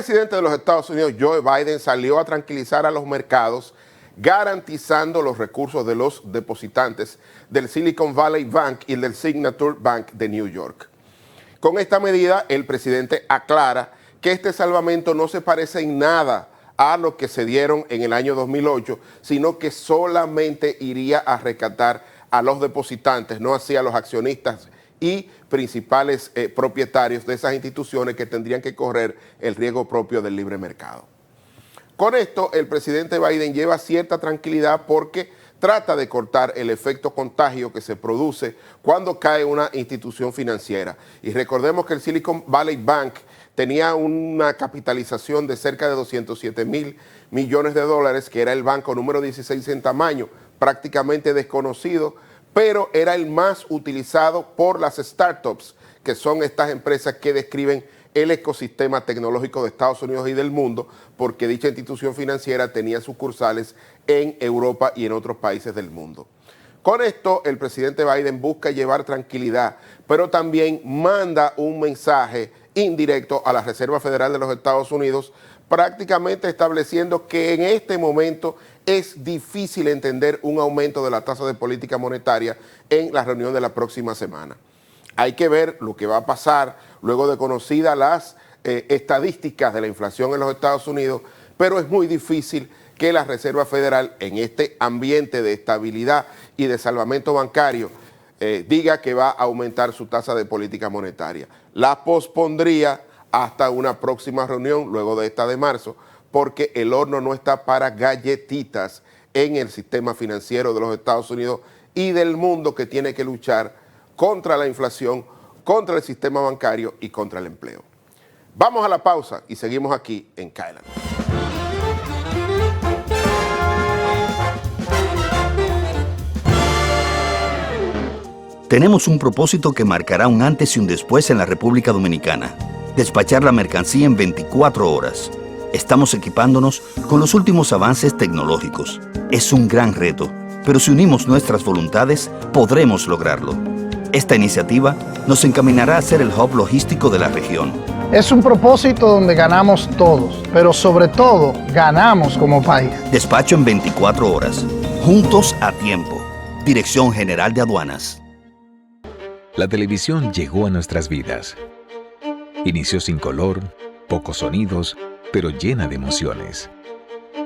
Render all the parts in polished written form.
presidente de los Estados Unidos, Joe Biden, salió a tranquilizar a los mercados, garantizando los recursos de los depositantes del Silicon Valley Bank y del Signature Bank de New York. Con esta medida, el presidente aclara que este salvamento no se parece en nada a lo que se dieron en el año 2008, sino que solamente iría a rescatar a los depositantes, no así a los accionistas y principales propietarios de esas instituciones que tendrían que correr el riesgo propio del libre mercado. Con esto, el presidente Biden lleva cierta tranquilidad porque trata de cortar el efecto contagio que se produce cuando cae una institución financiera. Y recordemos que el Silicon Valley Bank tenía una capitalización de cerca de 207,000 millones de dólares, que era el banco número 16 en tamaño, prácticamente desconocido, pero era el más utilizado por las startups, que son estas empresas que describen el ecosistema tecnológico de Estados Unidos y del mundo, porque dicha institución financiera tenía sucursales en Europa y en otros países del mundo. Con esto, el presidente Biden busca llevar tranquilidad, pero también manda un mensaje indirecto a la Reserva Federal de los Estados Unidos, prácticamente estableciendo que en este momento es difícil entender un aumento de la tasa de política monetaria en la reunión de la próxima semana. Hay que ver lo que va a pasar luego de conocidas las estadísticas de la inflación en los Estados Unidos, pero es muy difícil que la Reserva Federal, en este ambiente de estabilidad y de salvamento bancario, diga que va a aumentar su tasa de política monetaria. La pospondría hasta una próxima reunión, luego de esta de marzo, porque el horno no está para galletitas en el sistema financiero de los Estados Unidos y del mundo, que tiene que luchar contra la inflación, contra el sistema bancario y contra el empleo. Vamos a la pausa y seguimos aquí en Kylan. Tenemos un propósito que marcará un antes y un después en la República Dominicana. Despachar la mercancía en 24 horas. Estamos equipándonos con los últimos avances tecnológicos. Es un gran reto, pero si unimos nuestras voluntades, podremos lograrlo. Esta iniciativa nos encaminará a ser el hub logístico de la región. Es un propósito donde ganamos todos, pero sobre todo ganamos como país. Despacho en 24 horas. Juntos a tiempo. Dirección General de Aduanas. La televisión llegó a nuestras vidas. Inició sin color, pocos sonidos, pero llena de emociones.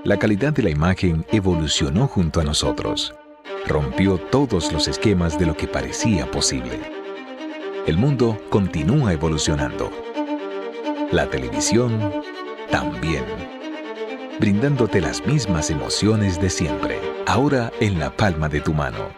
La calidad de la imagen evolucionó junto a nosotros. Rompió todos los esquemas de lo que parecía posible. El mundo continúa evolucionando. La televisión también. Brindándote las mismas emociones de siempre, ahora en la palma de tu mano.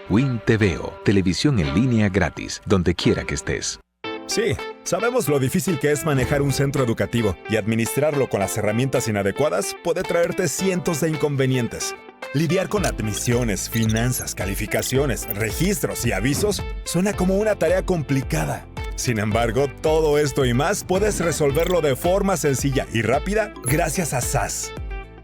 Win TVO, televisión en línea gratis, donde quiera que estés. Sí, sabemos lo difícil que es manejar un centro educativo y administrarlo con las herramientas inadecuadas puede traerte cientos de inconvenientes. Lidiar con admisiones, finanzas, calificaciones, registros y avisos suena como una tarea complicada. Sin embargo, todo esto y más puedes resolverlo de forma sencilla y rápida gracias a SAS.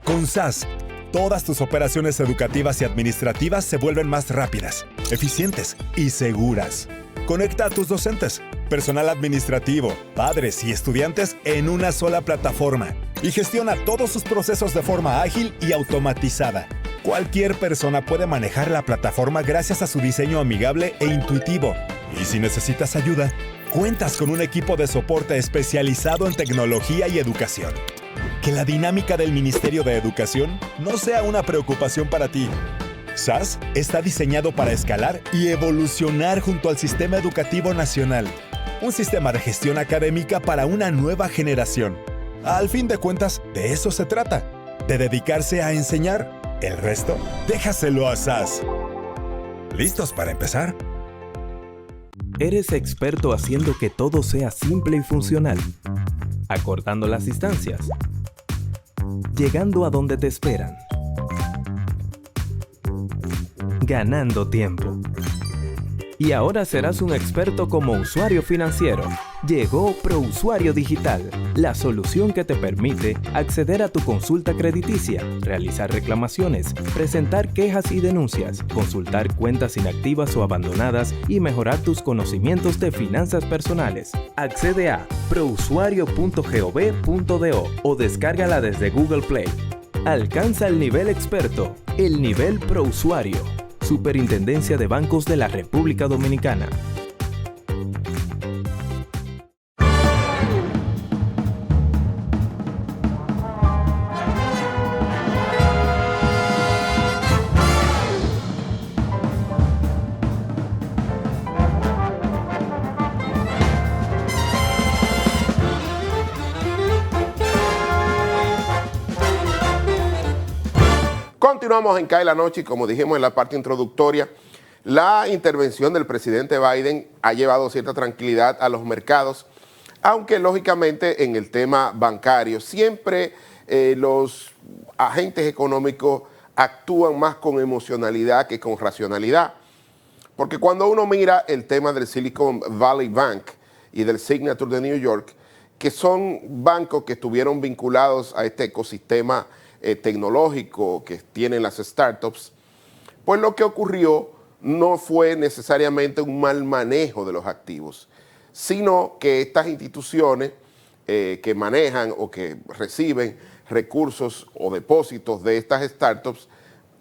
Con SAS, todas tus operaciones educativas y administrativas se vuelven más rápidas, eficientes y seguras. Conecta a tus docentes, personal administrativo, padres y estudiantes en una sola plataforma y gestiona todos sus procesos de forma ágil y automatizada. Cualquier persona puede manejar la plataforma gracias a su diseño amigable e intuitivo. Y si necesitas ayuda, cuentas con un equipo de soporte especializado en tecnología y educación. Que la dinámica del Ministerio de Educación no sea una preocupación para ti. SAS está diseñado para escalar y evolucionar junto al Sistema Educativo Nacional. Un sistema de gestión académica para una nueva generación. Al fin de cuentas, de eso se trata, de dedicarse a enseñar. El resto, déjaselo a SAS. ¿Listos para empezar? Eres experto haciendo que todo sea simple y funcional, acortando las distancias, llegando a donde te esperan, ganando tiempo. y ahora serás un experto como usuario financiero. Llegó ProUsuario Digital, la solución que te permite acceder a tu consulta crediticia, realizar reclamaciones, presentar quejas y denuncias, consultar cuentas inactivas o abandonadas y mejorar tus conocimientos de finanzas personales. Accede a prousuario.gov.do o descárgala desde Google Play. Alcanza el nivel experto, el nivel ProUsuario. Superintendencia de Bancos de la República Dominicana. Continuamos en CAE la noche y como dijimos en la parte introductoria, la intervención del presidente Biden ha llevado cierta tranquilidad a los mercados, aunque lógicamente en el tema bancario siempre los agentes económicos actúan más con emocionalidad que con racionalidad. Porque cuando uno mira el tema del Silicon Valley Bank y del Signature de New York, que son bancos que estuvieron vinculados a este ecosistema tecnológico que tienen las startups, pues lo que ocurrió no fue necesariamente un mal manejo de los activos, sino que estas instituciones que manejan o que reciben recursos o depósitos de estas startups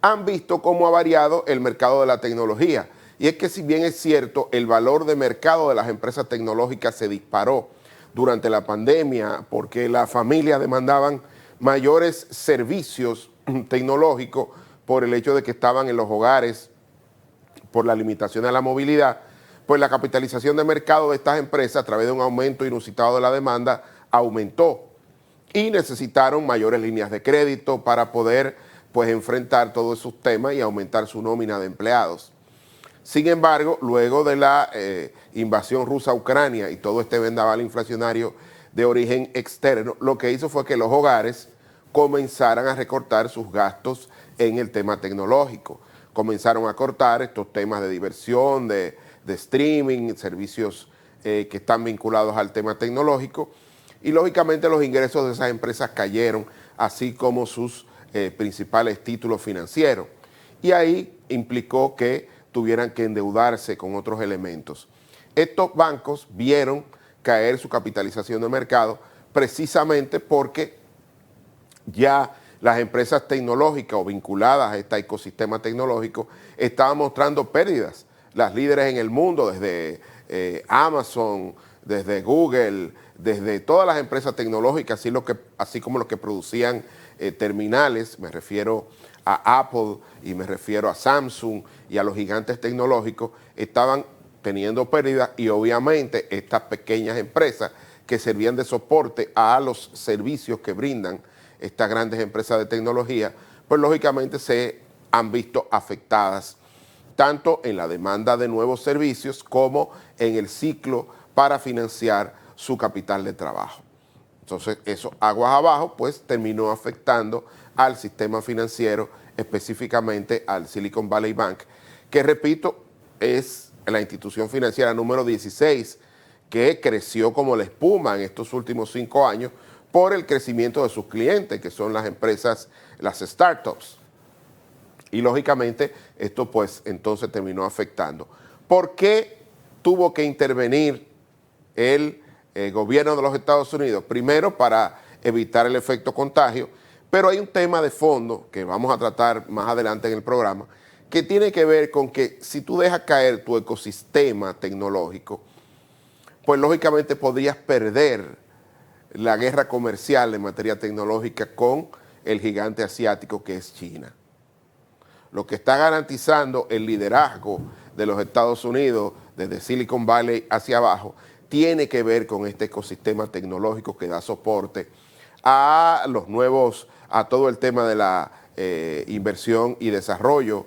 han visto cómo ha variado el mercado de la tecnología. Y es que si bien es cierto, el valor de mercado de las empresas tecnológicas se disparó durante la pandemia porque las familias demandaban mayores servicios tecnológicos por el hecho de que estaban en los hogares por la limitación a la movilidad, pues la capitalización de mercado de estas empresas a través de un aumento inusitado de la demanda aumentó y necesitaron mayores líneas de crédito para poder pues enfrentar todos esos temas y aumentar su nómina de empleados. Sin embargo, luego de la invasión rusa a Ucrania y todo este vendaval inflacionario de origen externo, lo que hizo fue que los hogares comenzaran a recortar sus gastos en el tema tecnológico. Comenzaron a cortar estos temas de diversión, de streaming, servicios que están vinculados al tema tecnológico y lógicamente los ingresos de esas empresas cayeron, así como sus principales títulos financieros. Y ahí implicó que tuvieran que endeudarse con otros elementos. Estos bancos vieron caer su capitalización de mercado precisamente porque ya las empresas tecnológicas o vinculadas a este ecosistema tecnológico estaban mostrando pérdidas. Las líderes en el mundo, desde Amazon, desde Google, desde todas las empresas tecnológicas, así como los que producían terminales, me refiero a Apple y me refiero a Samsung y a los gigantes tecnológicos, estaban teniendo pérdidas y obviamente estas pequeñas empresas que servían de soporte a los servicios que brindan estas grandes empresas de tecnología, pues lógicamente se han visto afectadas tanto en la demanda de nuevos servicios como en el ciclo para financiar su capital de trabajo. Entonces, eso aguas abajo, pues terminó afectando al sistema financiero, específicamente al Silicon Valley Bank, que repito, es la institución financiera número 16 que creció como la espuma en estos últimos 5 años por el crecimiento de sus clientes, que son las empresas, las startups. Y lógicamente esto pues entonces terminó afectando. ¿Por qué tuvo que intervenir el gobierno de los Estados Unidos? Primero, para evitar el efecto contagio, pero hay un tema de fondo que vamos a tratar más adelante en el programa, que tiene que ver con que si tú dejas caer tu ecosistema tecnológico, pues lógicamente podrías perder la guerra comercial en materia tecnológica con el gigante asiático que es China. Lo que está garantizando el liderazgo de los Estados Unidos desde Silicon Valley hacia abajo tiene que ver con este ecosistema tecnológico que da soporte a los nuevos, a todo el tema de la inversión y desarrollo,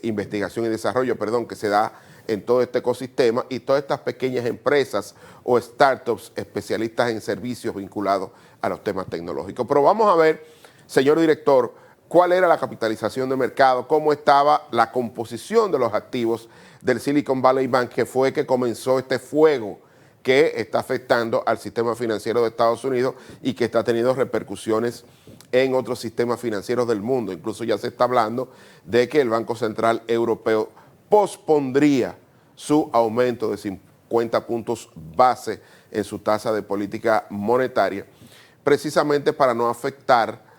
investigación y desarrollo, perdón, que se da en todo este ecosistema y todas estas pequeñas empresas o startups especialistas en servicios vinculados a los temas tecnológicos. Pero vamos a ver, señor director, cuál era la capitalización de mercado, cómo estaba la composición de los activos del Silicon Valley Bank, que fue que comenzó este fuego que está afectando al sistema financiero de Estados Unidos y que está teniendo repercusiones en otros sistemas financieros del mundo. Incluso ya se está hablando de que el Banco Central Europeo pospondría su aumento de 50 puntos base en su tasa de política monetaria, precisamente para no afectar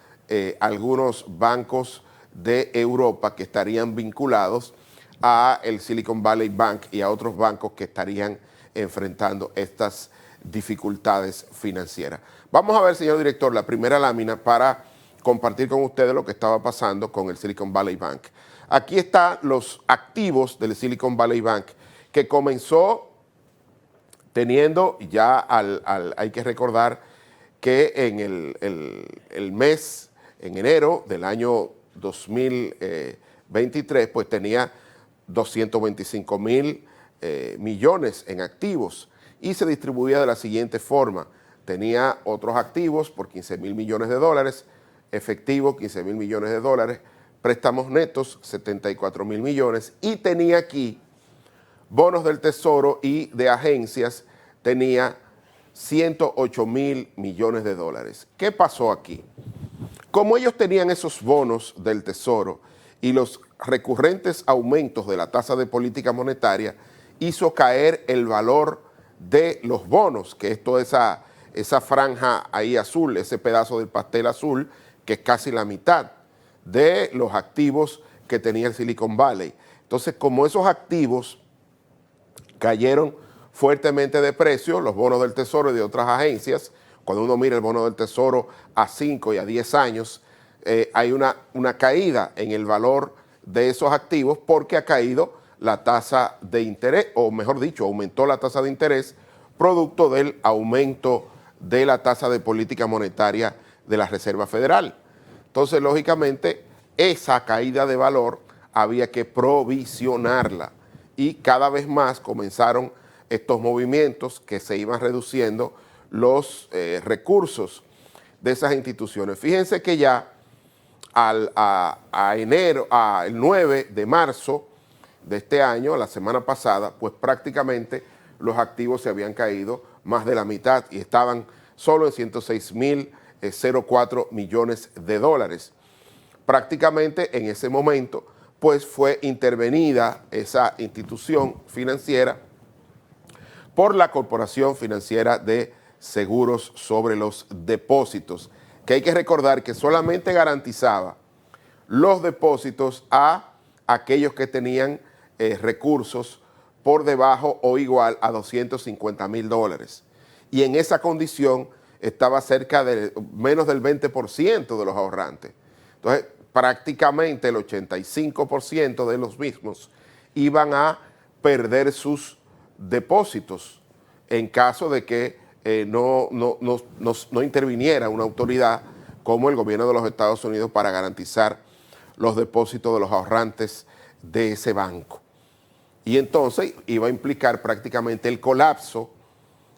algunos bancos de Europa que estarían vinculados a el Silicon Valley Bank y a otros bancos que estarían enfrentando estas dificultades financieras. Vamos a ver, señor director, la primera lámina para compartir con ustedes lo que estaba pasando con el Silicon Valley Bank. Aquí están los activos del Silicon Valley Bank, que comenzó teniendo ya, hay que recordar que en el mes, en enero del año 2023, pues tenía 225,000 millones en activos y se distribuía de la siguiente forma. Tenía otros activos por 15,000 millones de dólares, efectivo 15,000 millones de dólares, préstamos netos 74,000 millones y tenía aquí bonos del Tesoro y de agencias, tenía 108,000 millones de dólares. ¿Qué pasó aquí? Como ellos tenían esos bonos del Tesoro y los recurrentes aumentos de la tasa de política monetaria, hizo caer el valor de los bonos, que es toda esa franja ahí azul, ese pedazo del pastel azul, que es casi la mitad de los activos que tenía el Silicon Valley. Entonces, como esos activos cayeron fuertemente de precio, los bonos del Tesoro y de otras agencias, cuando uno mira el bono del Tesoro a 5 y a 10 años, hay una caída en el valor de esos activos porque ha caído la tasa de interés, o mejor dicho, aumentó la tasa de interés producto del aumento de la tasa de política monetaria de la Reserva Federal. Entonces, lógicamente, esa caída de valor había que provisionarla y cada vez más comenzaron estos movimientos que se iban reduciendo los recursos de esas instituciones. Fíjense que ya el 9 de marzo de este año, la semana pasada, pues prácticamente los activos se habían caído más de la mitad y estaban solo en 106,004 millones de dólares. Prácticamente en ese momento, pues fue intervenida esa institución financiera por la Corporación Financiera de Seguros sobre los Depósitos, que hay que recordar que solamente garantizaba los depósitos a aquellos que tenían recursos por debajo o igual a 250,000 dólares. Y en esa condición estaba cerca de menos del 20% de los ahorrantes. Entonces, prácticamente el 85% de los mismos iban a perder sus depósitos en caso de que no interviniera una autoridad como el gobierno de los Estados Unidos para garantizar los depósitos de los ahorrantes de ese banco. Y entonces iba a implicar prácticamente el colapso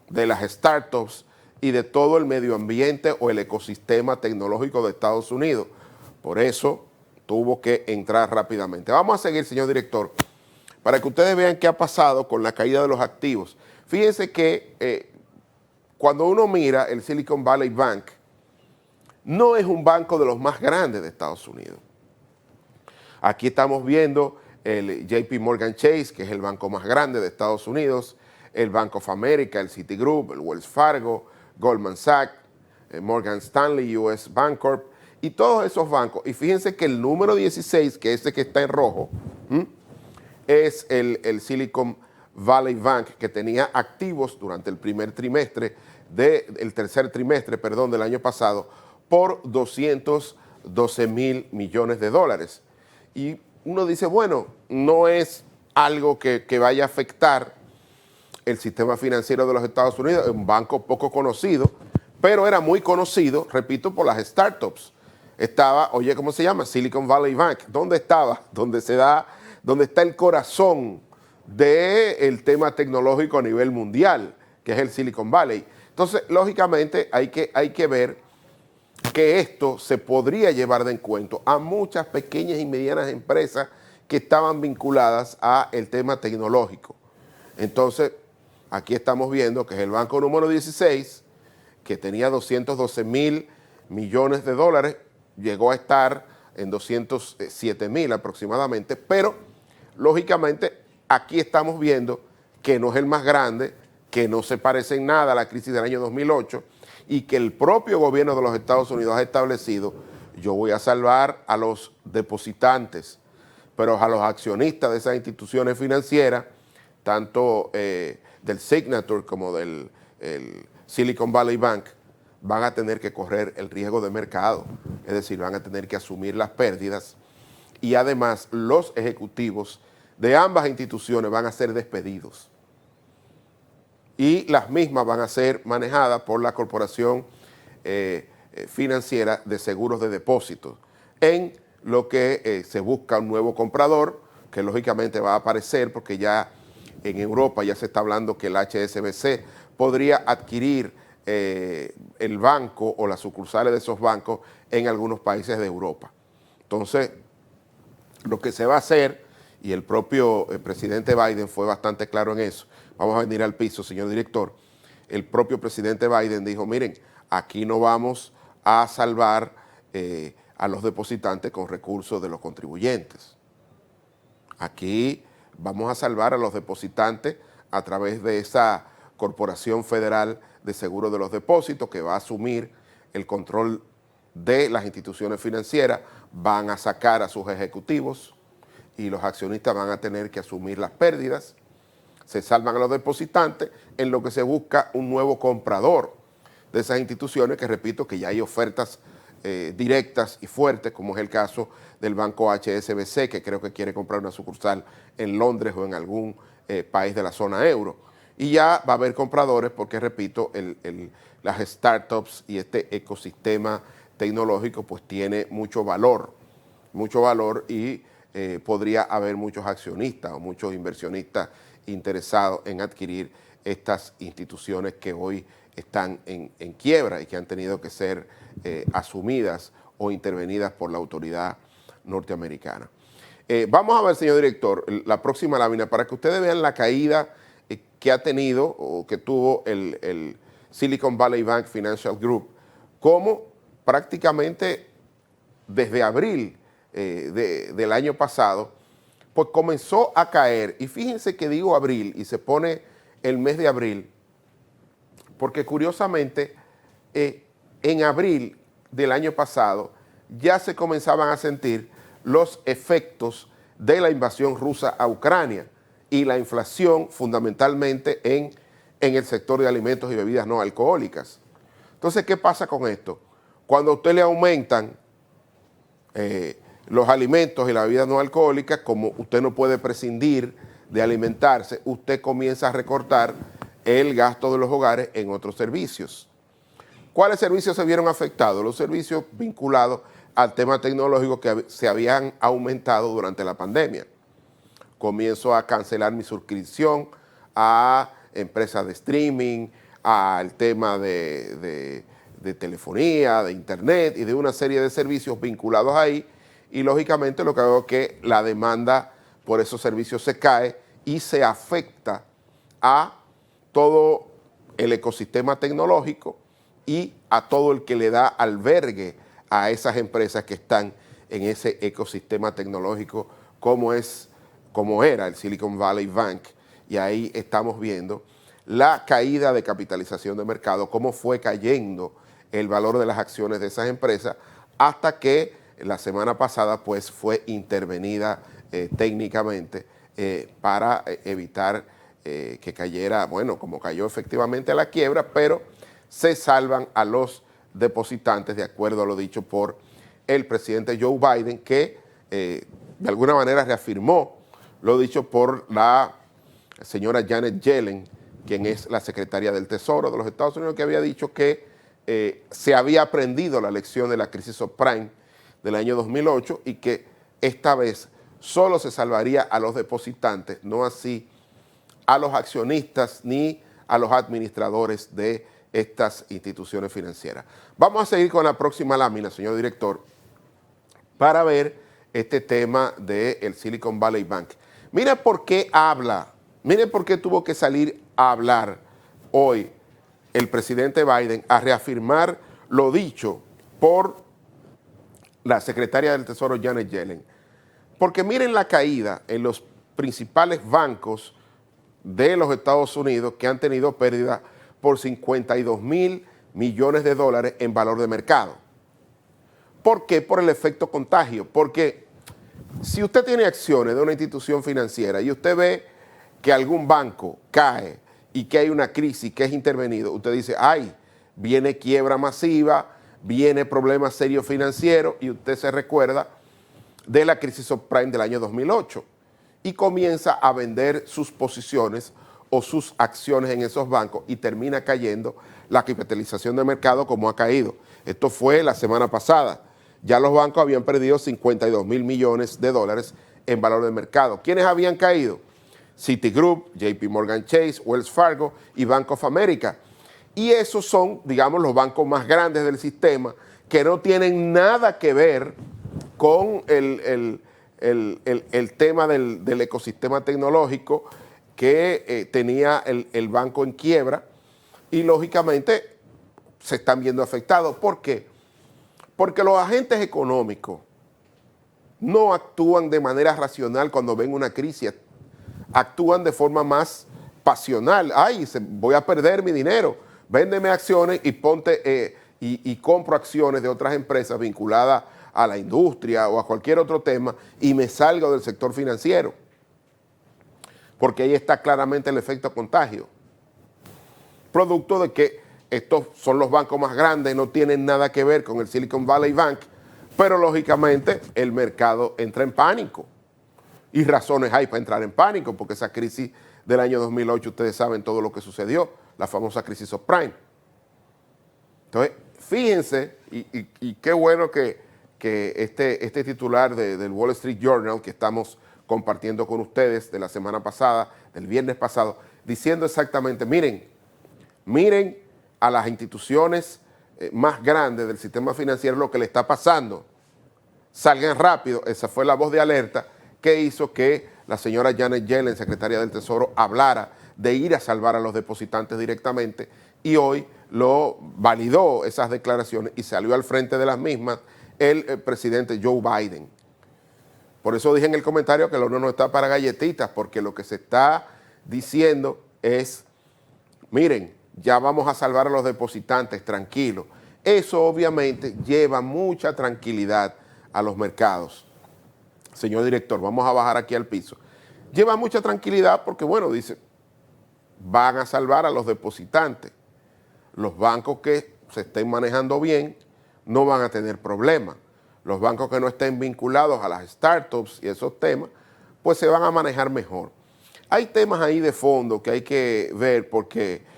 de las startups y de todo el medio ambiente o el ecosistema tecnológico de Estados Unidos. Por eso tuvo que entrar rápidamente. Vamos a seguir, señor director, para que ustedes vean qué ha pasado con la caída de los activos. Fíjense que cuando uno mira el Silicon Valley Bank, no es un banco de los más grandes de Estados Unidos. Aquí estamos viendo el JP Morgan Chase, que es el banco más grande de Estados Unidos, el Bank of America, el Citigroup, el Wells Fargo, Goldman Sachs, Morgan Stanley, US Bancorp, y todos esos bancos. Y fíjense que el número 16, que es ese que está en rojo, es el Silicon Valley Bank, que tenía activos durante el tercer trimestre del año pasado por 212,000 millones de dólares. Y uno dice, bueno, no es algo que vaya a afectar el sistema financiero de los Estados Unidos, es un banco poco conocido, pero era muy conocido, repito, por las startups. Estaba, oye, ¿cómo se llama? Silicon Valley Bank. ¿Dónde estaba? Donde está el corazón del tema tecnológico a nivel mundial, que es el Silicon Valley. Entonces, lógicamente, hay que ver que esto se podría llevar de encuentro a muchas pequeñas y medianas empresas que estaban vinculadas al tema tecnológico. Entonces, aquí estamos viendo que es el banco número 16, que tenía 212.000 millones de dólares, llegó a estar en 207.000 aproximadamente, pero lógicamente aquí estamos viendo que no es el más grande, que no se parece en nada a la crisis del año 2008 y que el propio gobierno de los Estados Unidos ha establecido: yo voy a salvar a los depositantes, pero a los accionistas de esas instituciones financieras, tanto del Signature como del Silicon Valley Bank, van a tener que correr el riesgo de mercado, es decir, van a tener que asumir las pérdidas, y además los ejecutivos de ambas instituciones van a ser despedidos y las mismas van a ser manejadas por la Corporación Financiera de Seguros de Depósitos, en lo que se busca un nuevo comprador, que lógicamente va a aparecer porque ya en Europa ya se está hablando que el HSBC podría adquirir el banco o las sucursales de esos bancos en algunos países de Europa. Entonces, lo que se va a hacer, y el propio presidente Biden fue bastante claro en eso, vamos a venir al piso, señor director, el propio presidente Biden dijo: miren, aquí no vamos a salvar a los depositantes con recursos de los contribuyentes. Aquí vamos a salvar a los depositantes a través de esa Corporación Federal de Seguro de los Depósitos, que va a asumir el control de las instituciones financieras, van a sacar a sus ejecutivos y los accionistas van a tener que asumir las pérdidas. Se salvan a los depositantes, en lo que se busca un nuevo comprador de esas instituciones, que repito que ya hay ofertas directas y fuertes, como es el caso del banco HSBC, que creo que quiere comprar una sucursal en Londres o en algún país de la zona euro. Y ya va a haber compradores porque, repito, las startups y este ecosistema tecnológico pues tiene mucho valor y podría haber muchos accionistas o muchos inversionistas interesados en adquirir estas instituciones que hoy están en quiebra y que han tenido que ser asumidas o intervenidas por la autoridad norteamericana. Vamos a ver, señor director, la próxima lámina para que ustedes vean la caída que ha tenido o que tuvo el Silicon Valley Bank Financial Group, como prácticamente desde abril del año pasado, pues comenzó a caer. Y fíjense que digo abril y se pone el mes de abril, porque curiosamente en abril del año pasado ya se comenzaban a sentir los efectos de la invasión rusa a Ucrania y la inflación fundamentalmente en el sector de alimentos y bebidas no alcohólicas. Entonces, ¿qué pasa con esto? Cuando a usted le aumentan los alimentos y las bebidas no alcohólicas, como usted no puede prescindir de alimentarse, usted comienza a recortar el gasto de los hogares en otros servicios. ¿Cuáles servicios se vieron afectados? Los servicios vinculados al tema tecnológico que se habían aumentado durante la pandemia. Comienzo a cancelar mi suscripción a empresas de streaming, al tema de telefonía, de internet y de una serie de servicios vinculados ahí, y lógicamente lo que hago es que la demanda por esos servicios se cae y se afecta a todo el ecosistema tecnológico y a todo el que le da albergue a esas empresas que están en ese ecosistema tecnológico, como era el Silicon Valley Bank. Y ahí estamos viendo la caída de capitalización de mercado, cómo fue cayendo el valor de las acciones de esas empresas, hasta que la semana pasada pues fue intervenida técnicamente para evitar que cayera, bueno, como cayó efectivamente a la quiebra, pero se salvan a los depositantes, de acuerdo a lo dicho por el presidente Joe Biden, que de alguna manera reafirmó lo dicho por la señora Janet Yellen, quien es la secretaria del Tesoro de los Estados Unidos, que había dicho que se había aprendido la lección de la crisis subprime del año 2008 y que esta vez solo se salvaría a los depositantes, no así a los accionistas ni a los administradores de estas instituciones financieras. Vamos a seguir con la próxima lámina, señor director, para ver este tema del Silicon Valley Bank. Mire por qué habla, mire por qué tuvo que salir a hablar hoy el presidente Biden a reafirmar lo dicho por la secretaria del Tesoro Janet Yellen. Porque miren la caída en los principales bancos de los Estados Unidos que han tenido pérdidas por 52.000 millones de dólares en valor de mercado. ¿Por qué? Por el efecto contagio. Porque si usted tiene acciones de una institución financiera y usted ve que algún banco cae y que hay una crisis que es intervenido, usted dice, ay, viene quiebra masiva, viene problemas serios financieros, y usted se recuerda de la crisis subprime del año 2008 y comienza a vender sus posiciones o sus acciones en esos bancos y termina cayendo la capitalización de mercado como ha caído. Esto fue la semana pasada. Ya los bancos habían perdido 52.000 millones de dólares en valor de mercado. ¿Quiénes habían caído? Citigroup, JP Morgan Chase, Wells Fargo y Bank of America. Y esos son, digamos, los bancos más grandes del sistema que no tienen nada que ver con el tema del ecosistema tecnológico que tenía el banco en quiebra, y lógicamente se están viendo afectados. ¿Por qué? Porque los agentes económicos no actúan de manera racional cuando ven una crisis, actúan de forma más pasional. Ay, voy a perder mi dinero, véndeme acciones y ponte y compro acciones de otras empresas vinculadas a la industria o a cualquier otro tema y me salgo del sector financiero. Porque ahí está claramente el efecto contagio. Producto de que estos son los bancos más grandes, no tienen nada que ver con el Silicon Valley Bank, pero lógicamente el mercado entra en pánico. Y razones hay para entrar en pánico, porque esa crisis del año 2008, ustedes saben todo lo que sucedió, la famosa crisis subprime. Entonces, fíjense, y qué bueno que este titular del Wall Street Journal que estamos compartiendo con ustedes de la semana pasada, del viernes pasado, diciendo exactamente, miren a las instituciones más grandes del sistema financiero lo que le está pasando. Salgan rápido. Esa fue la voz de alerta que hizo que la señora Janet Yellen, secretaria del Tesoro, hablara de ir a salvar a los depositantes directamente, y hoy lo validó esas declaraciones y salió al frente de las mismas el presidente Joe Biden. Por eso dije en el comentario que el horno no está para galletitas, porque lo que se está diciendo es, miren, ya vamos a salvar a los depositantes, tranquilos. Eso obviamente lleva mucha tranquilidad a los mercados. Señor director, vamos a bajar aquí al piso. Lleva mucha tranquilidad porque, bueno, dice, van a salvar a los depositantes. Los bancos que se estén manejando bien no van a tener problemas. Los bancos que no estén vinculados a las startups y esos temas, pues se van a manejar mejor. Hay temas ahí de fondo que hay que ver porque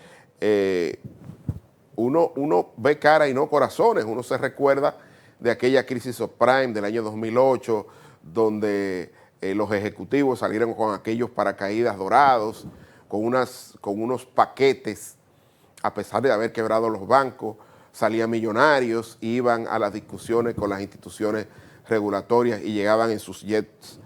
uno ve cara y no corazones. Uno se recuerda de aquella crisis subprime del año 2008, donde los ejecutivos salieron con aquellos paracaídas dorados, con unos paquetes, a pesar de haber quebrado los bancos, salían millonarios, iban a las discusiones con las instituciones regulatorias y llegaban en sus jets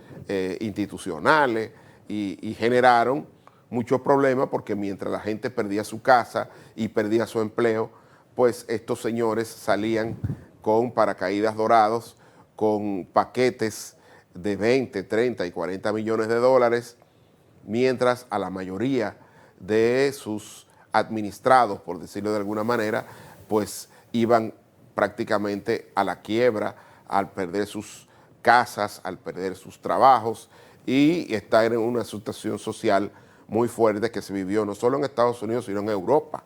institucionales y generaron muchos problemas porque mientras la gente perdía su casa y perdía su empleo, pues estos señores salían con paracaídas dorados, con paquetes de 20, 30 y 40 millones de dólares, mientras a la mayoría de sus administrados, por decirlo de alguna manera, pues iban prácticamente a la quiebra al perder sus casas, al perder sus trabajos y estar en una situación social muy fuerte que se vivió no solo en Estados Unidos, sino en Europa,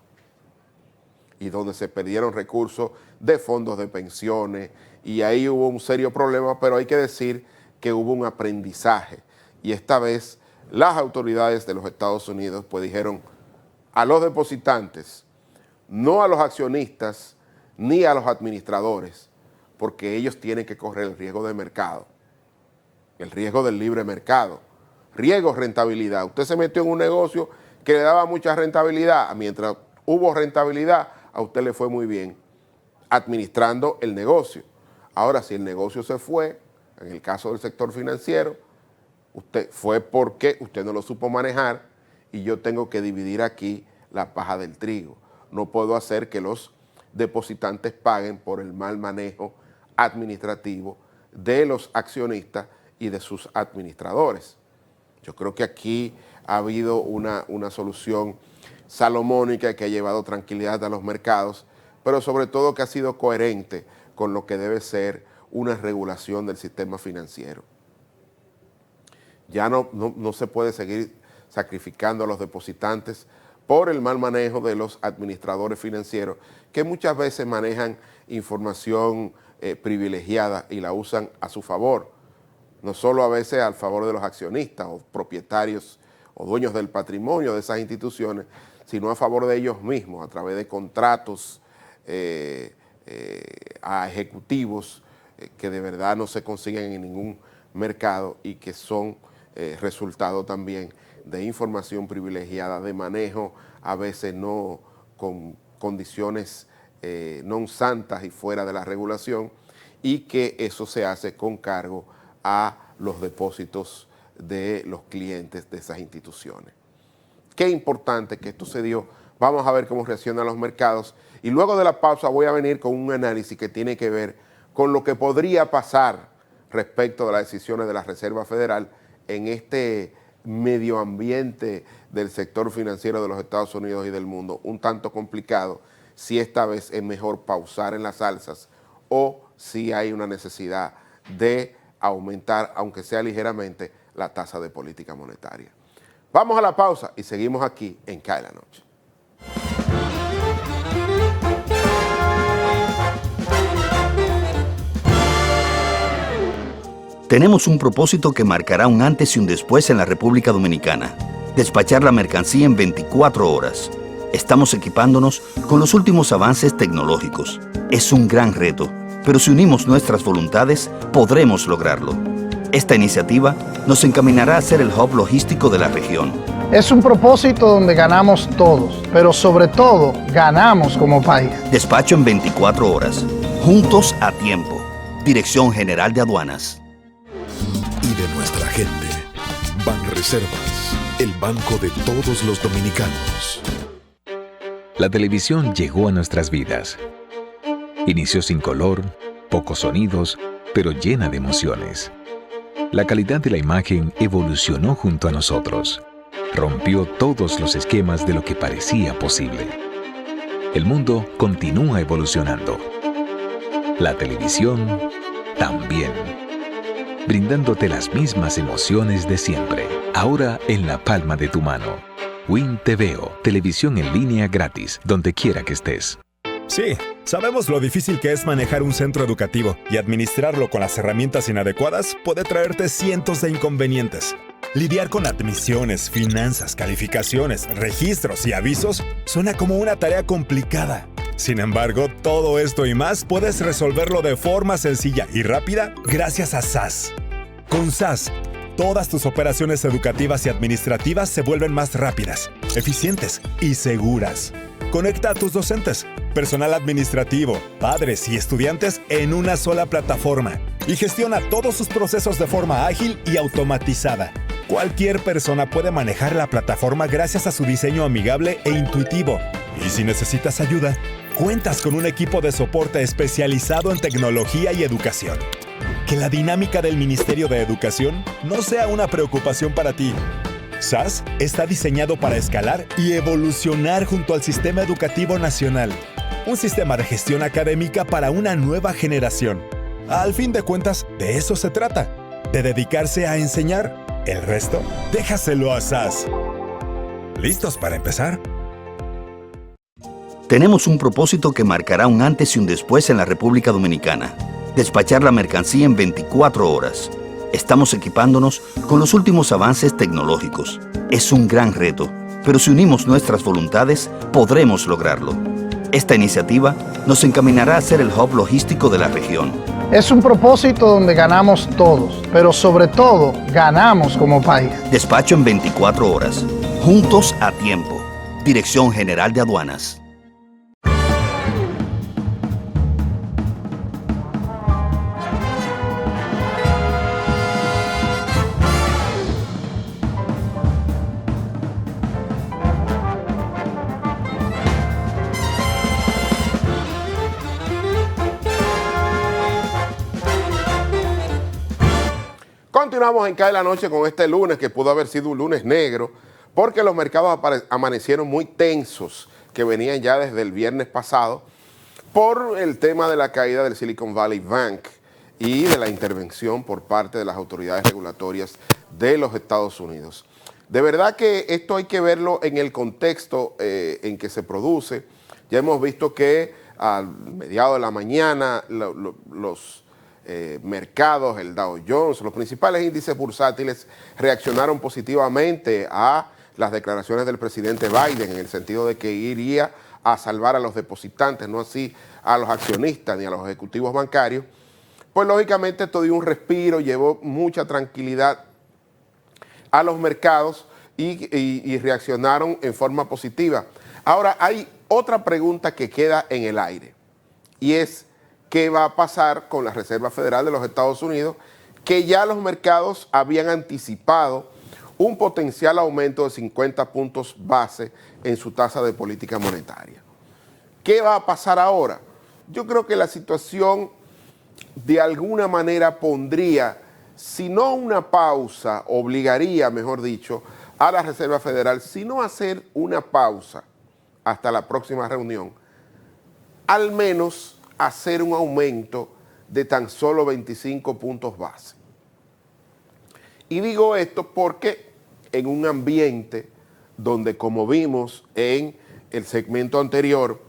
y donde se perdieron recursos de fondos de pensiones, y ahí hubo un serio problema, pero hay que decir que hubo un aprendizaje, y esta vez las autoridades de los Estados Unidos pues dijeron a los depositantes, no a los accionistas ni a los administradores, porque ellos tienen que correr el riesgo de mercado, el riesgo del libre mercado, riesgo rentabilidad. Usted se metió en un negocio que le daba mucha rentabilidad, mientras Hubo rentabilidad, a usted le fue muy bien administrando el negocio. Ahora, si el negocio se fue, en el caso del sector financiero, usted fue porque usted no lo supo manejar y yo tengo que dividir aquí la paja del trigo. No puedo hacer que los depositantes paguen por el mal manejo administrativo de los accionistas y de sus administradores. Yo creo que aquí ha habido una solución salomónica que ha llevado tranquilidad a los mercados, pero sobre todo que ha sido coherente con lo que debe ser una regulación del sistema financiero. Ya no se puede seguir sacrificando a los depositantes por el mal manejo de los administradores financieros, que muchas veces manejan información privilegiada y la usan a su favor, no solo a veces al favor de los accionistas o propietarios o dueños del patrimonio de esas instituciones, sino a favor de ellos mismos, a través de contratos a ejecutivos que de verdad no se consiguen en ningún mercado y que son resultado también de información privilegiada, de manejo a veces no con condiciones no santas y fuera de la regulación, y que eso se hace con cargo a los depósitos de los clientes de esas instituciones. Qué importante que esto se dio. Vamos a ver cómo reaccionan los mercados y luego de la pausa voy a venir con un análisis que tiene que ver con lo que podría pasar respecto de las decisiones de la Reserva Federal en este medio ambiente del sector financiero de los Estados Unidos y del mundo, un tanto complicado, si esta vez es mejor pausar en las alzas o si hay una necesidad de aumentar, aunque sea ligeramente, la tasa de política monetaria. Vamos a la pausa y seguimos aquí en CAE la Noche. Tenemos un propósito que marcará un antes y un después en la República Dominicana. Despachar la mercancía en 24 horas. Estamos equipándonos con los últimos avances tecnológicos. Es un gran reto, pero si unimos nuestras voluntades, podremos lograrlo. Esta iniciativa nos encaminará a ser el hub logístico de la región. Es un propósito donde ganamos todos, pero sobre todo ganamos como país. Despacho en 24 horas. Juntos a tiempo. Dirección General de Aduanas. Y de nuestra gente. Banreservas, el banco de todos los dominicanos. La televisión llegó a nuestras vidas. Inició sin color, pocos sonidos, pero llena de emociones. La calidad de la imagen evolucionó junto a nosotros. Rompió todos los esquemas de lo que parecía posible. El mundo continúa evolucionando. La televisión también. Brindándote las mismas emociones de siempre. Ahora en la palma de tu mano. Win TVO, televisión en línea gratis, donde quiera que estés. Sí, sabemos lo difícil que es manejar un centro educativo y administrarlo con las herramientas inadecuadas puede traerte cientos de inconvenientes. Lidiar con admisiones, finanzas, calificaciones, registros y avisos suena como una tarea complicada. Sin embargo, todo esto y más puedes resolverlo de forma sencilla y rápida gracias a SAS. Con SAS, todas tus operaciones educativas y administrativas se vuelven más rápidas, eficientes y seguras. Conecta a tus docentes, personal administrativo, padres y estudiantes en una sola plataforma y gestiona todos sus procesos de forma ágil y automatizada. Cualquier persona puede manejar la plataforma gracias a su diseño amigable e intuitivo. Y si necesitas ayuda, cuentas con un equipo de soporte especializado en tecnología y educación. Que la dinámica del Ministerio de Educación no sea una preocupación para ti. SAS está diseñado para escalar y evolucionar junto al Sistema Educativo Nacional. Un sistema de gestión académica para una nueva generación. Al fin de cuentas, de eso se trata, de dedicarse a enseñar. El resto, déjaselo a SAS. ¿Listos para empezar? Tenemos un propósito que marcará un antes y un después en la República Dominicana. Despachar la mercancía en 24 horas. Estamos equipándonos con los últimos avances tecnológicos. Es un gran reto, pero si unimos nuestras voluntades, podremos lograrlo. Esta iniciativa nos encaminará a ser el hub logístico de la región. Es un propósito donde ganamos todos, pero sobre todo ganamos como país. Despacho en 24 horas. Juntos a tiempo. Dirección General de Aduanas. Continuamos en Cae la Noche con este lunes, que pudo haber sido un lunes negro, porque los mercados amanecieron muy tensos, que venían ya desde el viernes pasado, por el tema de la caída del Silicon Valley Bank y de la intervención por parte de las autoridades regulatorias de los Estados Unidos. De verdad que esto hay que verlo en el contexto en que se produce. Ya hemos visto que a mediados de la mañana los mercados, el Dow Jones, los principales índices bursátiles reaccionaron positivamente a las declaraciones del presidente Biden, en el sentido de que iría a salvar a los depositantes, no así a los accionistas ni a los ejecutivos bancarios. Pues lógicamente esto dio un respiro, llevó mucha tranquilidad a los mercados y reaccionaron en forma positiva. Ahora hay otra pregunta que queda en el aire, y es: ¿qué va a pasar con la Reserva Federal de los Estados Unidos? Que ya los mercados habían anticipado un potencial aumento de 50 puntos base en su tasa de política monetaria. ¿Qué va a pasar ahora? Yo creo que la situación de alguna manera pondría, si no una pausa, obligaría, mejor dicho, a la Reserva Federal, si no hacer una pausa hasta la próxima reunión, al menos hacer un aumento de tan solo 25 puntos base. Y digo esto porque en un ambiente donde, como vimos en el segmento anterior,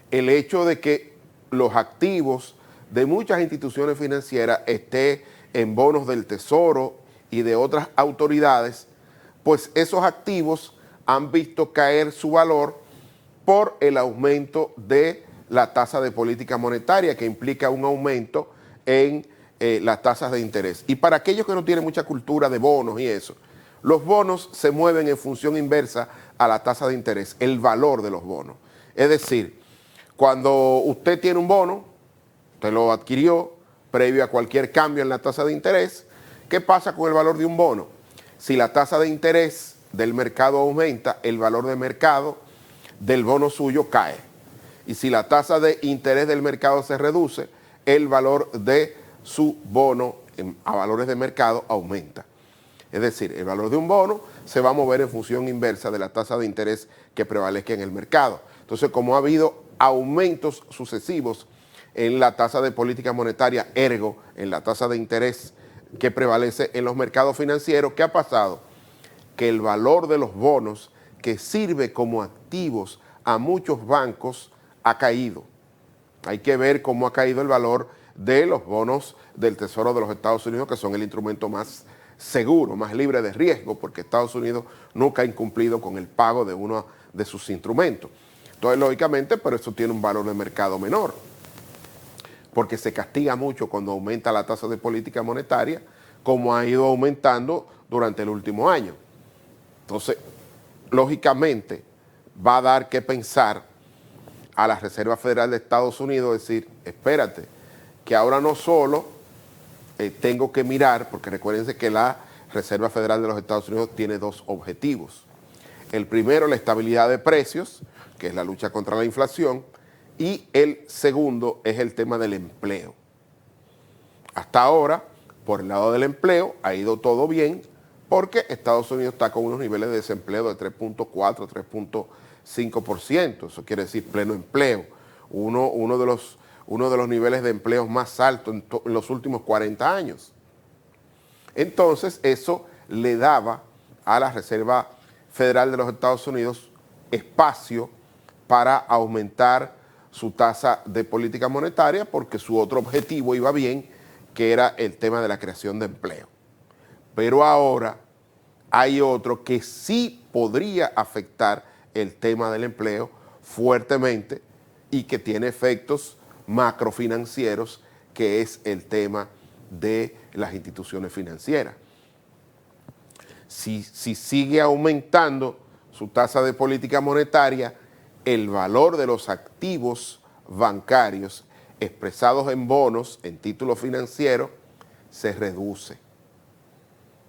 el hecho de que los activos de muchas instituciones financieras estén en bonos del Tesoro y de otras autoridades, pues esos activos han visto caer su valor por el aumento de la tasa de política monetaria, que implica un aumento en las tasas de interés. Y para aquellos que no tienen mucha cultura de bonos y eso, los bonos se mueven en función inversa a la tasa de interés, el valor de los bonos. Es decir, cuando usted tiene un bono, usted lo adquirió previo a cualquier cambio en la tasa de interés, ¿qué pasa con el valor de un bono? Si la tasa de interés del mercado aumenta, el valor de mercado del bono suyo cae. Y si la tasa de interés del mercado se reduce, el valor de su bono a valores de mercado aumenta. Es decir, el valor de un bono se va a mover en función inversa de la tasa de interés que prevalezca en el mercado. Entonces, como ha habido aumentos sucesivos en la tasa de política monetaria, ergo, en la tasa de interés que prevalece en los mercados financieros, ¿qué ha pasado? Que el valor de los bonos, que sirve como activos a muchos bancos, ha caído. Hay que ver cómo ha caído el valor de los bonos del Tesoro de los Estados Unidos, que son el instrumento más seguro, más libre de riesgo, porque Estados Unidos nunca ha incumplido con el pago de uno de sus instrumentos. Entonces, lógicamente, pero eso tiene un valor de mercado menor, porque se castiga mucho cuando aumenta la tasa de política monetaria, como ha ido aumentando durante el último año. Entonces, lógicamente, va a dar que pensar a la Reserva Federal de Estados Unidos, decir, espérate, que ahora no solo tengo que mirar, porque recuérdense que la Reserva Federal de los Estados Unidos tiene dos objetivos. El primero, la estabilidad de precios, que es la lucha contra la inflación, y el segundo es el tema del empleo. Hasta ahora, por el lado del empleo, ha ido todo bien, porque Estados Unidos está con unos niveles de desempleo de 3.4, 3.5%, eso quiere decir pleno empleo, uno de los niveles de empleo más altos en los últimos 40 años. Entonces, eso le daba a la Reserva Federal de los Estados Unidos espacio para aumentar su tasa de política monetaria, porque su otro objetivo iba bien, que era el tema de la creación de empleo. Pero ahora hay otro que sí podría afectar el tema del empleo fuertemente y que tiene efectos macrofinancieros, que es el tema de las instituciones financieras. Si sigue aumentando su tasa de política monetaria, el valor de los activos bancarios expresados en bonos, en títulos financieros, se reduce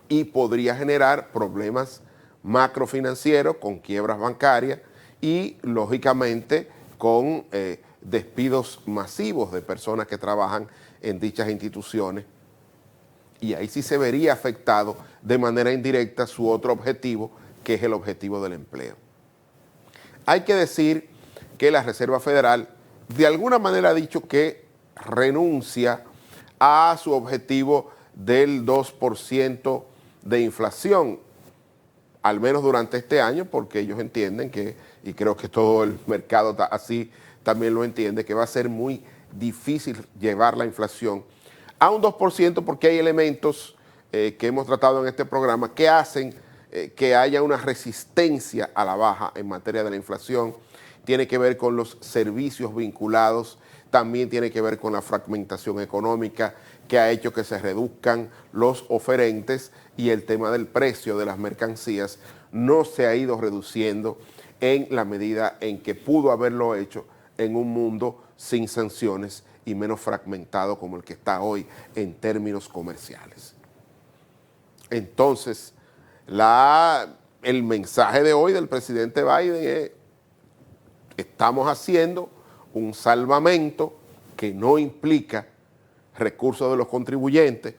y podría generar problemas macrofinancieros con quiebras bancarias y, lógicamente, con despidos masivos de personas que trabajan en dichas instituciones. Y ahí sí se vería afectado de manera indirecta su otro objetivo, que es el objetivo del empleo. Hay que decir que la Reserva Federal de alguna manera ha dicho que renuncia a su objetivo del 2% de inflación, al menos durante este año, porque ellos entienden que, y creo que todo el mercado así también lo entiende, que va a ser muy difícil llevar la inflación a un 2%, porque hay elementos que hemos tratado en este programa que hacen que haya una resistencia a la baja en materia de la inflación. Tiene que ver con los servicios vinculados, también tiene que ver con la fragmentación económica que ha hecho que se reduzcan los oferentes, y el tema del precio de las mercancías no se ha ido reduciendo en la medida en que pudo haberlo hecho en un mundo sin sanciones y menos fragmentado como el que está hoy en términos comerciales. Entonces, el mensaje de hoy del presidente Biden es: estamos haciendo un salvamento que no implica recursos de los contribuyentes,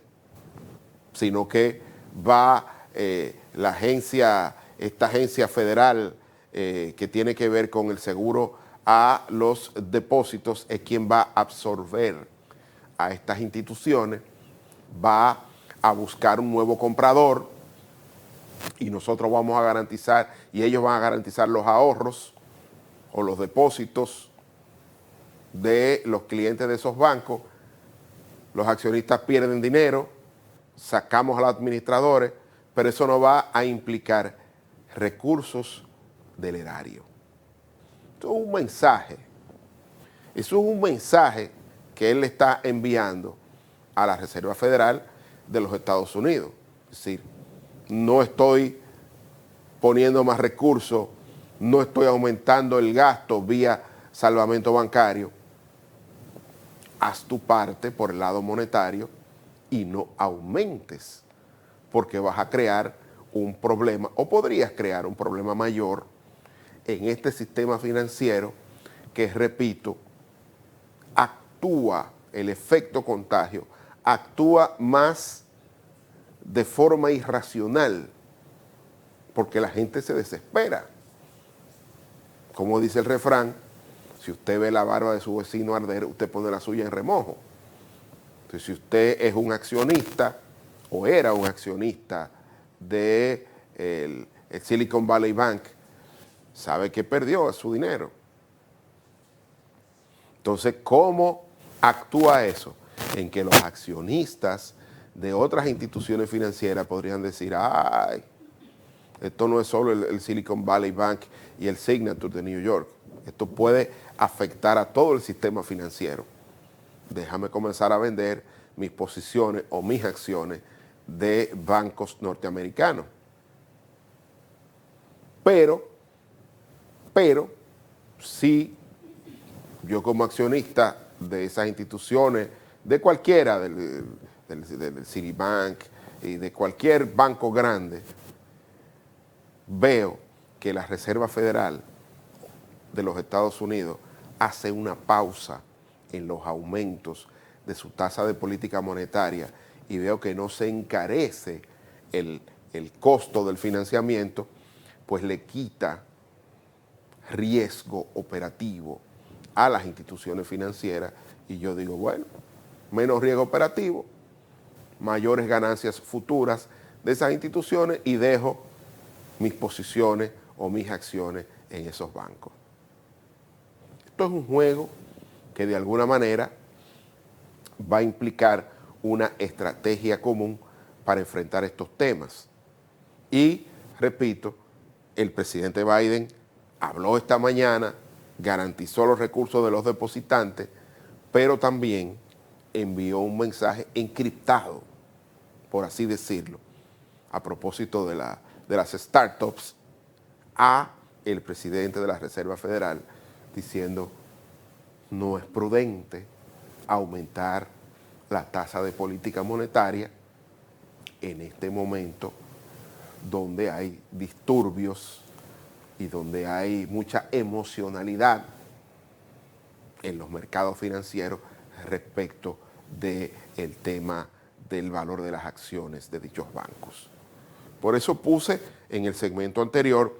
sino que va esta agencia federal que tiene que ver con el seguro a los depósitos, es quien va a absorber a estas instituciones, va a buscar un nuevo comprador y nosotros vamos a garantizar, y ellos van a garantizar los ahorros o los depósitos de los clientes de esos bancos. Los accionistas pierden dinero, sacamos a los administradores, pero eso no va a implicar recursos del erario. Esto es un mensaje. Eso es un mensaje que él le está enviando a la Reserva Federal de los Estados Unidos. Es decir, no estoy poniendo más recursos, no estoy aumentando el gasto vía salvamento bancario. Haz tu parte por el lado monetario y no aumentes, porque vas a crear un problema, o podrías crear un problema mayor en este sistema financiero que, repito, actúa, el efecto contagio, actúa más de forma irracional, porque la gente se desespera. Como dice el refrán, si usted ve la barba de su vecino arder, usted pone la suya en remojo. Entonces, si usted es un accionista, o era un accionista de el Silicon Valley Bank, sabe que perdió su dinero. Entonces, ¿cómo actúa eso? En que los accionistas de otras instituciones financieras podrían decir: ay, esto no es solo el Silicon Valley Bank y el Signature de New York, esto puede afectar a todo el sistema financiero. Déjame comenzar a vender mis posiciones o mis acciones de bancos norteamericanos. Pero, si yo como accionista de esas instituciones, de cualquiera, del Citibank y de cualquier banco grande, veo que la Reserva Federal de los Estados Unidos hace una pausa en los aumentos de su tasa de política monetaria y veo que no se encarece el costo del financiamiento, pues le quita riesgo operativo a las instituciones financieras, y yo digo, bueno, menos riesgo operativo, mayores ganancias futuras de esas instituciones, y dejo mis posiciones o mis acciones en esos bancos. Esto es un juego que de alguna manera va a implicar una estrategia común para enfrentar estos temas. Y, repito, el presidente Biden habló esta mañana, garantizó los recursos de los depositantes, pero también envió un mensaje encriptado, por así decirlo, a propósito de las startups, a el presidente de la Reserva Federal diciendo no es prudente aumentar la tasa de política monetaria en este momento donde hay disturbios y donde hay mucha emocionalidad en los mercados financieros respecto del tema del valor de las acciones de dichos bancos. Por eso puse en el segmento anterior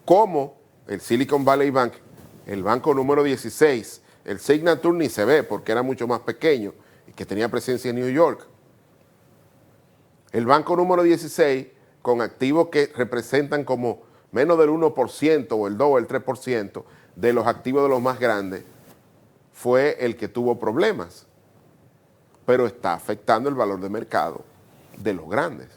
cómo el Silicon Valley Bank, el banco número 16, el Signature ni se ve porque era mucho más pequeño y que tenía presencia en New York. El banco número 16, con activos que representan como menos del 1% o el 2 o el 3% de los activos de los más grandes, fue el que tuvo problemas, pero está afectando el valor de mercado de los grandes.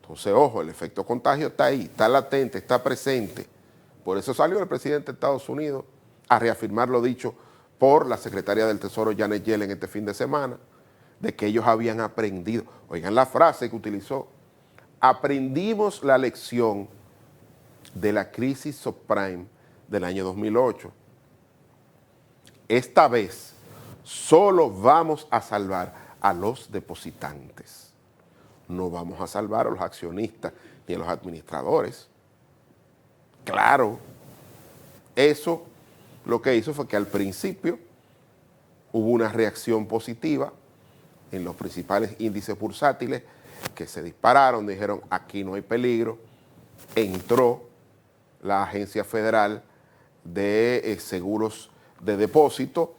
Entonces, ojo, el efecto contagio está ahí, está latente, está presente. Por eso salió el presidente de Estados Unidos a reafirmar lo dicho por la secretaria del Tesoro Janet Yellen este fin de semana, de que ellos habían aprendido. Oigan la frase que utilizó: aprendimos la lección de la crisis subprime del año 2008. Esta vez solo vamos a salvar a los depositantes. No vamos a salvar a los accionistas ni a los administradores. Claro, eso lo que hizo fue que al principio hubo una reacción positiva en los principales índices bursátiles que se dispararon, dijeron aquí no hay peligro. Entró la Agencia Federal de Seguros de Depósito,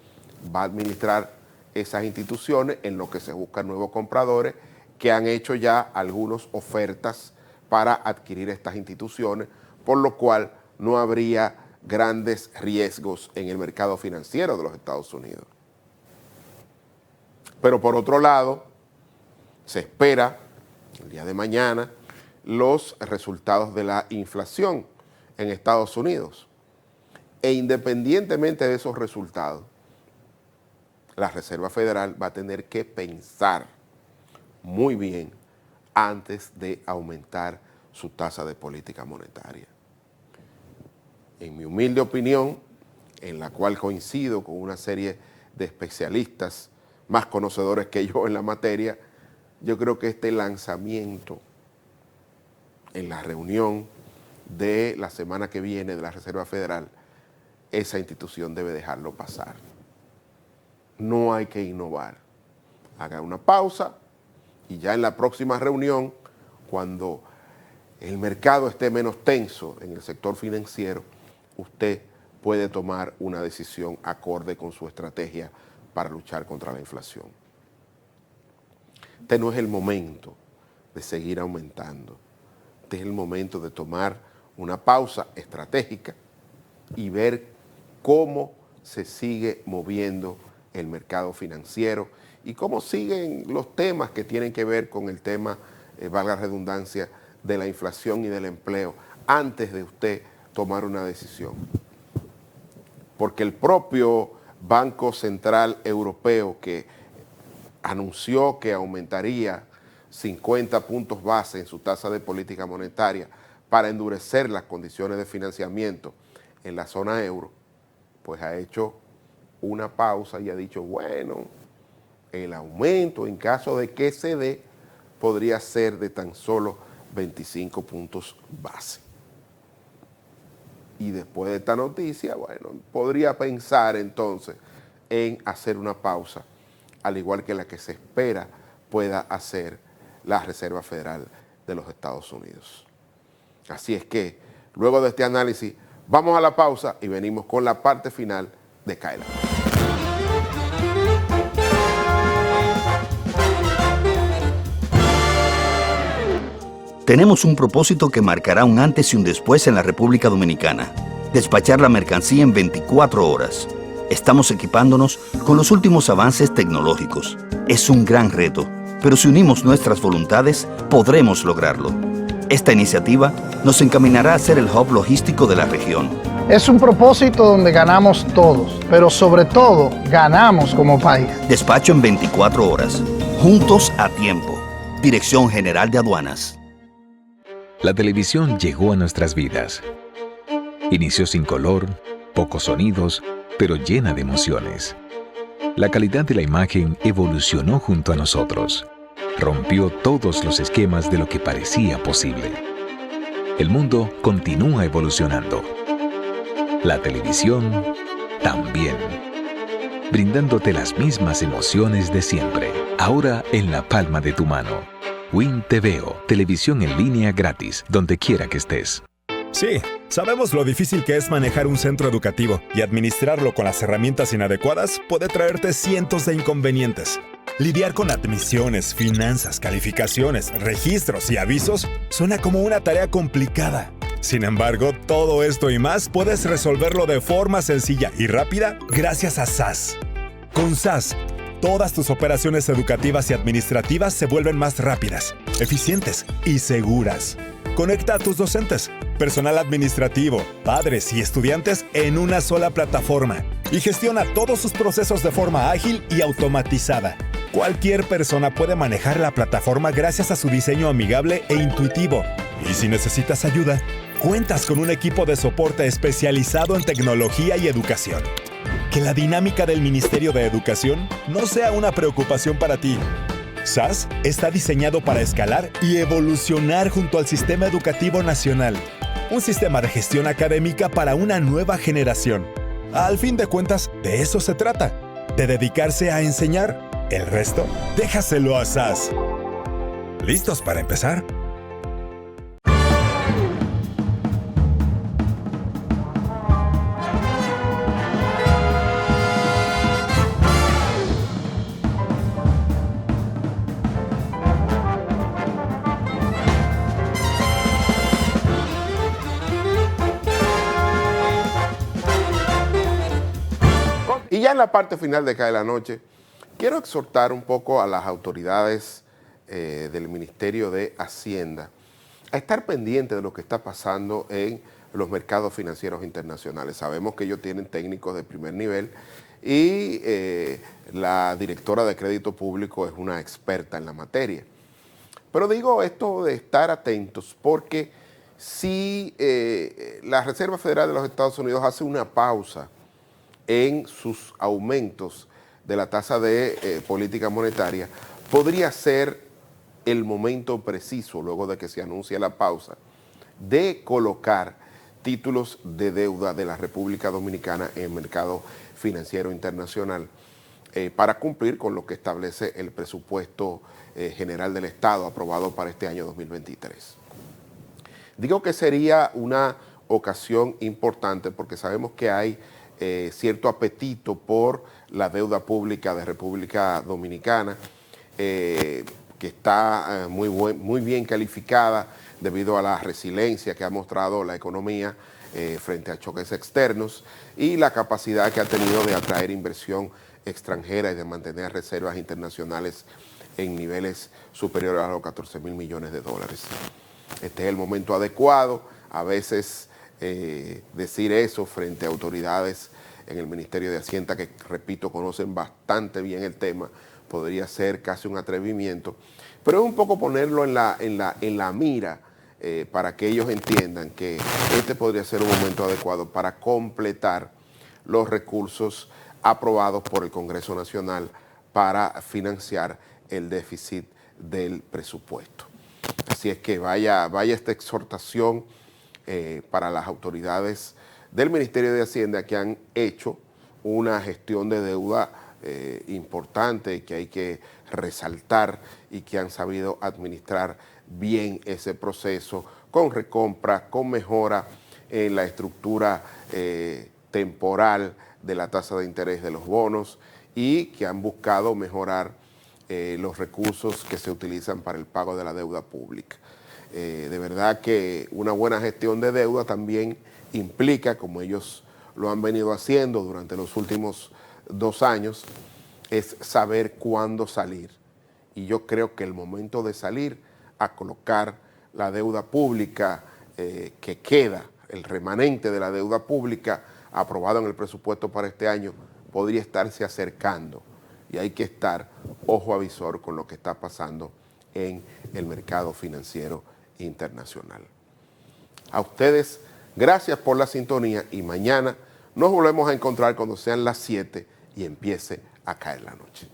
va a administrar esas instituciones en lo que se buscan nuevos compradores que han hecho ya algunas ofertas para adquirir estas instituciones, por lo cual no habría grandes riesgos en el mercado financiero de los Estados Unidos. Pero por otro lado, se espera el día de mañana los resultados de la inflación en Estados Unidos. E independientemente de esos resultados, la Reserva Federal va a tener que pensar muy bien antes de aumentar su tasa de política monetaria. En mi humilde opinión, en la cual coincido con una serie de especialistas más conocedores que yo en la materia, yo creo que este lanzamiento en la reunión de la semana que viene de la Reserva Federal, esa institución debe dejarlo pasar. No hay que innovar. Haga una pausa y ya en la próxima reunión, cuando el mercado esté menos tenso en el sector financiero, usted puede tomar una decisión acorde con su estrategia para luchar contra la inflación. Este no es el momento de seguir aumentando. Este es el momento de tomar una pausa estratégica y ver cómo se sigue moviendo el mercado financiero y cómo siguen los temas que tienen que ver con el tema, valga la redundancia, de la inflación y del empleo, antes de usted tomar una decisión. Porque el propio Banco Central Europeo, que anunció que aumentaría 50 puntos base en su tasa de política monetaria para endurecer las condiciones de financiamiento en la zona euro, pues ha hecho una pausa y ha dicho, bueno, el aumento en caso de que se dé podría ser de tan solo 25 puntos base. Y después de esta noticia, bueno, podría pensar entonces en hacer una pausa, al igual que la que se espera pueda hacer la Reserva Federal de los Estados Unidos. Así es que, luego de este análisis, vamos a la pausa y venimos con la parte final de Kaila. Tenemos un propósito que marcará un antes y un después en la República Dominicana. Despachar la mercancía en 24 horas. Estamos equipándonos con los últimos avances tecnológicos. Es un gran reto, pero si unimos nuestras voluntades, podremos lograrlo. Esta iniciativa nos encaminará a ser el hub logístico de la región. Es un propósito donde ganamos todos, pero sobre todo, ganamos como país. Despacho en 24 horas. Juntos a tiempo. Dirección General de Aduanas. La televisión llegó a nuestras vidas. Inició sin color, pocos sonidos, pero llena de emociones. La calidad de la imagen evolucionó junto a nosotros. Rompió todos los esquemas de lo que parecía posible. El mundo continúa evolucionando. La televisión también. Brindándote las mismas emociones de siempre. Ahora en la palma de tu mano. Win TVO, televisión en línea gratis, donde quiera que estés. Sí, sabemos lo difícil que es manejar un centro educativo y administrarlo con las herramientas inadecuadas puede traerte cientos de inconvenientes. Lidiar con admisiones, finanzas, calificaciones, registros y avisos suena como una tarea complicada. Sin embargo, todo esto y más puedes resolverlo de forma sencilla y rápida gracias a SAS. Con SAS, todas tus operaciones educativas y administrativas se vuelven más rápidas, eficientes y seguras. Conecta a tus docentes, personal administrativo, padres y estudiantes en una sola plataforma y gestiona todos sus procesos de forma ágil y automatizada. Cualquier persona puede manejar la plataforma gracias a su diseño amigable e intuitivo. Y si necesitas ayuda, cuentas con un equipo de soporte especializado en tecnología y educación. Que la dinámica del Ministerio de Educación no sea una preocupación para ti. SAS está diseñado para escalar y evolucionar junto al Sistema Educativo Nacional. Un sistema de gestión académica para una nueva generación. Al fin de cuentas, de eso se trata, de dedicarse a enseñar. El resto, déjaselo a SAS. ¿Listos para empezar? Y ya en la parte final de Cae la Noche, quiero exhortar un poco a las autoridades del Ministerio de Hacienda a estar pendientes de lo que está pasando en los mercados financieros internacionales. Sabemos que ellos tienen técnicos de primer nivel y la directora de crédito público es una experta en la materia. Pero digo esto de estar atentos porque si la Reserva Federal de los Estados Unidos hace una pausa en sus aumentos de la tasa de política monetaria, podría ser el momento preciso, luego de que se anuncie la pausa, de colocar títulos de deuda de la República Dominicana en el mercado financiero internacional para cumplir con lo que establece el presupuesto general del Estado aprobado para este año 2023. Digo que sería una ocasión importante porque sabemos que hay cierto apetito por la deuda pública de República Dominicana, que está muy bien calificada debido a la resiliencia que ha mostrado la economía frente a choques externos y la capacidad que ha tenido de atraer inversión extranjera y de mantener reservas internacionales en niveles superiores a los 14 mil millones de dólares. Este es el momento adecuado. A veces decir eso frente a autoridades en el Ministerio de Hacienda que, repito, conocen bastante bien el tema, podría ser casi un atrevimiento, pero es un poco ponerlo en la mira para que ellos entiendan que este podría ser un momento adecuado para completar los recursos aprobados por el Congreso Nacional para financiar el déficit del presupuesto. Así es que vaya esta exhortación para las autoridades del Ministerio de Hacienda que han hecho una gestión de deuda importante que hay que resaltar y que han sabido administrar bien ese proceso con recompra, con mejora en la estructura temporal de la tasa de interés de los bonos y que han buscado mejorar los recursos que se utilizan para el pago de la deuda pública. De verdad que una buena gestión de deuda también implica, como ellos lo han venido haciendo durante los últimos 2 años, es saber cuándo salir. Y yo creo que el momento de salir a colocar la deuda pública que queda, el remanente de la deuda pública aprobado en el presupuesto para este año, podría estarse acercando. Y hay que estar ojo avisor con lo que está pasando en el mercado financiero internacional. A ustedes, gracias por la sintonía y mañana nos volvemos a encontrar cuando sean las 7 y empiece a caer la noche.